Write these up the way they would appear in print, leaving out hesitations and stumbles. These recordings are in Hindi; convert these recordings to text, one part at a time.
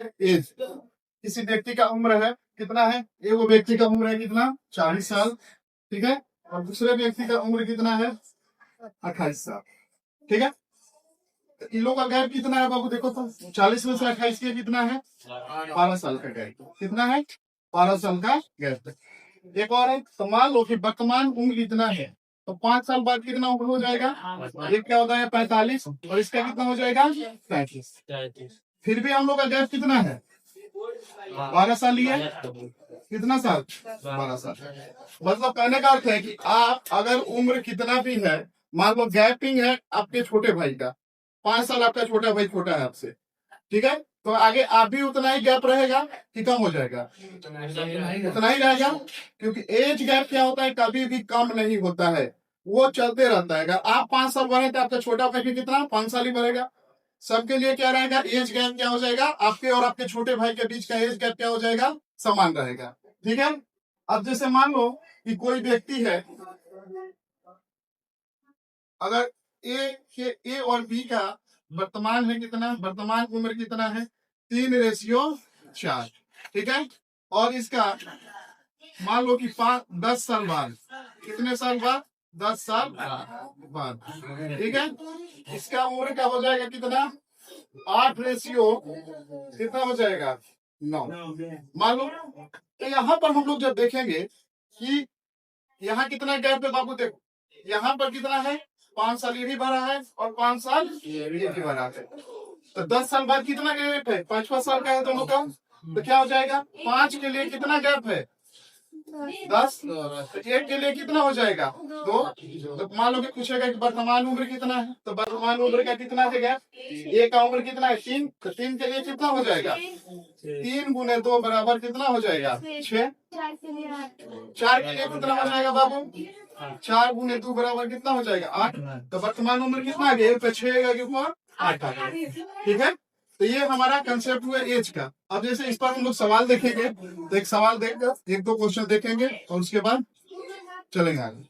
एज, किसी व्यक्ति का उम्र है कितना है, एक वो व्यक्ति का उम्र है कितना 40 साल, ठीक है, और दूसरे व्यक्ति का उम्र कितना है 28 साल, ठीक है। तो इन लोगों का गैप कितना है बाबू, देखो तो 40 में से 28 के कितना है 12 साल का गैप, कितना है 12 साल का गैप। एक और है, तो मान लो कि वर्तमान उम्र कितना है, तो 5 साल बाद कितना उम्र हो जाएगा, एक क्या होता है 45 और इसका कितना हो जाएगा 35। फिर भी हम लोग का गैप कितना है 12 साल ही है, कितना साल 12 साल। मतलब कहने का अर्थ है कि आप अगर उम्र कितना भी है, मान लो गैपिंग है आपके छोटे भाई का 5 साल, आपका छोटा भाई छोटा है आपसे, ठीक है, तो आगे आप भी उतना ही गैप रहेगा कि कम हो जाएगा, उतना ही रहेगा, क्योंकि एज गैप क्या होता है कभी भी कम नहीं होता है, वो चलते रहता है। अगर आप 5 साल बढ़े तो आपका छोटा भाई भी कितना 5 साल ही बढ़ेगा। सबके लिए क्या रहेगा, एज गैप क्या हो जाएगा, आपके और आपके छोटे भाई के बीच का एज गैप क्या हो जाएगा, समान रहेगा, ठीक है। अब जैसे मान लो कि कोई व्यक्ति है, अगर ए और बी का वर्तमान है कितना, वर्तमान उम्र कितना है 3:4, ठीक है, और इसका मान लो कि 10 साल बाद, कितने साल बाद 10 साल बाद, ठीक है, इसका उम्र क्या हो जाएगा कितना 8:, कितना हो जाएगा 9, मान लो। तो यहाँ पर हम लोग जब देखेंगे कि यहाँ कितना गैप है बाबू, देखो यहाँ पर कितना है 5 साल ये भी भरा है और 5 साल ये भी भरा है, तो 10 साल बाद कितना गैप है 5वां साल का है दोनों का, तो क्या हो जाएगा 5 के लिए कितना गैप है 10, तो एक के लिए कितना हो जाएगा 2। तो मान लो कि पूछेगा कि वर्तमान उम्र कितना है, तो वर्तमान उम्र का कितना है गैप, ए का उम्र कितना है 3, तो 3 के लिए कितना हो जाएगा 3 गुने 2 बराबर कितना हो जाएगा 6, 4 के लिए कितना हो जाएगा बाबू 4 गुने 2 बराबर कितना हो जाएगा 8, तो वर्तमान उम्र कितना आ गया, एक पे 6 के ऊपर 8 आ गया, ठीक है। तो ये हमारा कंसेप्ट हुआ एज का। अब जैसे इस पर हम लोग सवाल देखेंगे, तो एक सवाल देखकर 1-2 क्वेश्चन देखेंगे और उसके बाद चलेंगे आगे।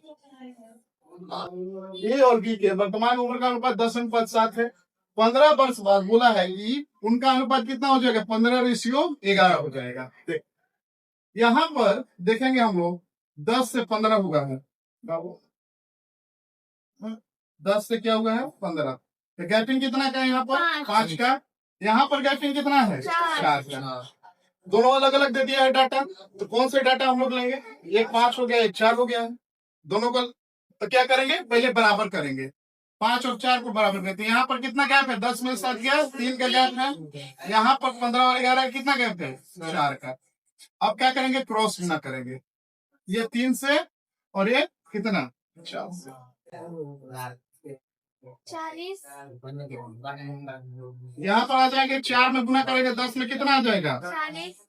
ए और बी के वर्तमान उम्र का अनुपात 10:7 है, 15 वर्ष बाद बोला है कि उनका अनुपात कितना हो जाएगा 15:11 हो जाएगा। यहाँ पर देखेंगे हम लोग 10 से 15 हुआ है, 10 से क्या हुआ है 15, तो गैपिंग कितना का है यहाँ पर 5 का, यहाँ पर गैपिंग कितना है 4 का, दोनों अलग अलग दे दिया है डाटा, तो कौन से डाटा हम लोग लेंगे, एक 5 हो गया एक 4 हो गया है, दोनों को तो क्या करेंगे पहले बराबर करेंगे, 5 और 4 को बराबर करते हैं। यहाँ पर कितना गैप है 10 में 7 गया 3 का गैप है, यहाँ पर 15 और 11 कितना गैप है 4 का। अब क्या करेंगे क्रॉस गुना करेंगे, ये 3 से और ये कितना 4 से, 40 यहाँ पर आ जाएंगे 4 में गुना करेंगे 10 में कितना आ जाएगा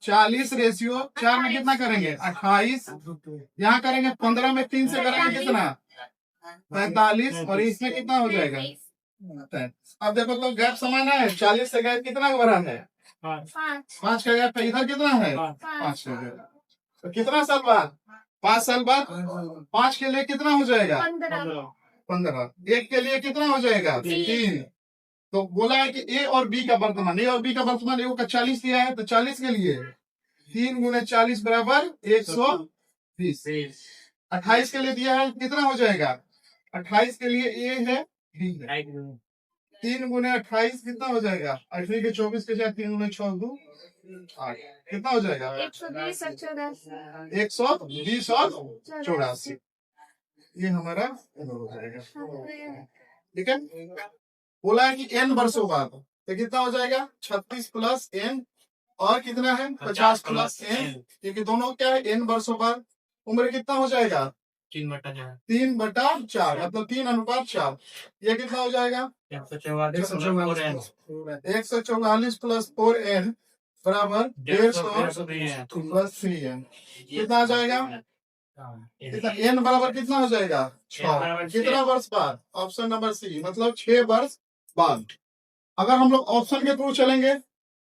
40 रेशियो 4 में कितना करेंगे 28, यहाँ करेंगे 15 में 3 से करेंगे कितना 45 और इसमें कितना हो जाएगा 33। अब देखो तो गैप समान है, 40 से गैप कितना बड़ा है 5 का गैप है, इधर कितना है 5 का गैप, तो कितना साल बाद 5 साल बाद 5 के लिए कितना हो जाएगा 15, एक के लिए कितना हो जाएगा 3। तो बोला है कि ए और बी का वर्तमान, ए और बी का वर्तमान ए का 40 दिया है, तो 40 के लिए 3 गुने 40 बराबर 120, 28 के लिए दिया है कितना हो जाएगा 28 के लिए ए है बी है, 3 गुने 28 कितना हो जाएगा 28 के 24 के साथ 3 गुने 6 2 8 कितना हो जाएगा 120 और 120 और 84, ये हमारा हो जाएगा, ठीक है। बोला है कि n वर्षों बाद, तो कितना हो जाएगा 36 प्लस n और कितना है 50 प्लस n, क्योंकि दोनों क्या है n वर्षों बाद, उम्र कितना हो जाएगा 3/4 मतलब 3:4, ये कितना हो जाएगा 144 प्लस 4n बराबर 150 प्लस 3n, कितना आ जाएगा कितना n बराबर कितना हो जाएगा 6, कितना वर्ष बाद ऑप्शन नंबर सी मतलब 6 वर्ष बाद। अगर हम लोग ऑप्शन के थ्रू चलेंगे,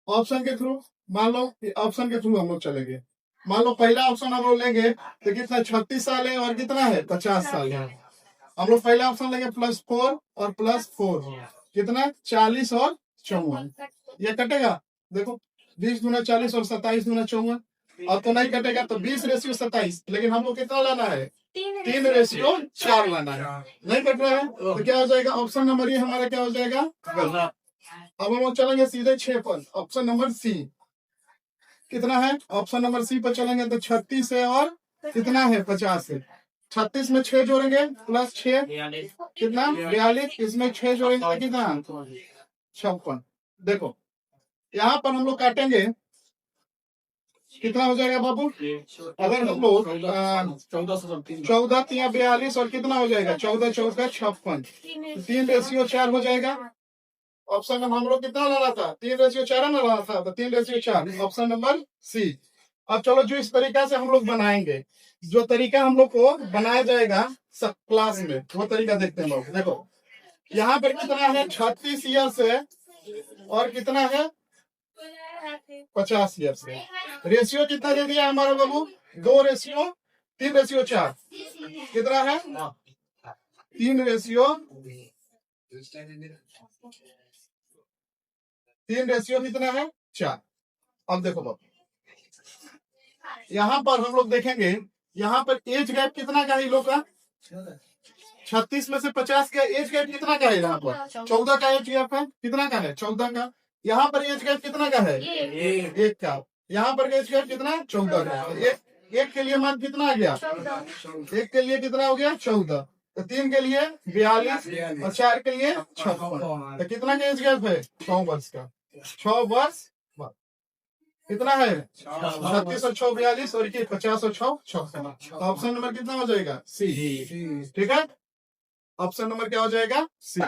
ऑप्शन के थ्रू मान लो ऑप्शन के थ्रू हम लोग चलेंगे, मान लो पहला ऑप्शन हम लोग लेंगे तो कितना 36 साल है और कितना है 50 साल है, हम लोग पहला ऑप्शन लेंगे +4 और +4 कितना 40 और 54, ये कटेगा देखो 20 दूना 40 और 27 दूना 54, और तो नहीं कटेगा तो 20:27, लेकिन हमको कितना लाना है? 3:4 लाना है। नहीं कट रहा है तो क्या हो जाएगा? ऑप्शन नंबर ये हमारा क्या हो जाएगा? गलत। अब हम लोग चलेंगे सीधे 6 पर, ऑप्शन नंबर सी। कितना है? ऑप्शन नंबर सी पर चलेंगे तो 36 है और कितना है? 50 है। 36 में 6 जोड़ेंगे प्लस 6 कितना? 42। इसमें 6 जोड़ेंगे तो कितना? 56। देखो यहाँ पर हम लोग काटेंगे, कितना हो जाएगा बाबू? अगर हम लोग 14 या 42 और कितना हो जाएगा? 14 14 56, 3:4 हो जाएगा। ऑप्शन नंबर हम लोग कितना लाना था? 3:4 ना लाना था, तो 3:4, ऑप्शन नंबर सी। अब चलो जो इस तरीका से हम लोग बनाएंगे, जो तरीका हम लोग को बनाया जाएगा सब क्लास में, वो तरीका देखते हैं लोग। देखो यहाँ पर कितना है? 36 ईयर से और कितना है? 50 ईयर से। रेशियो कितना दे दिया हमारा बाबू? 2:3:4। कितना है? 3:3 कितना है? 4। अब देखो बाबू यहाँ पर हम लोग देखेंगे, यहाँ पर एज गैप कितना का है इन लोग का? 36 में से 50 का एज गैप कितना का है? यहाँ पर 14 का एज गैप है। कितना का है? 14 का। यहाँ पर एज गैप कितना का है? 1 का। यहाँ पर एज गैप कितना? 14 का। एक के लिए मान कितना आ गया? 1 के लिए कितना हो गया? 14। तो 3 के लिए 42 और 4 के लिए 56। तो कितना का एज गैप है? 6 वर्ष का। 6 वर्ष कितना है? 36 और 6 42 और 50 और 6 56। ऑप्शन नंबर कितना हो जाएगा? सी। ठीक है, ऑप्शन नंबर क्या हो जाएगा? सी।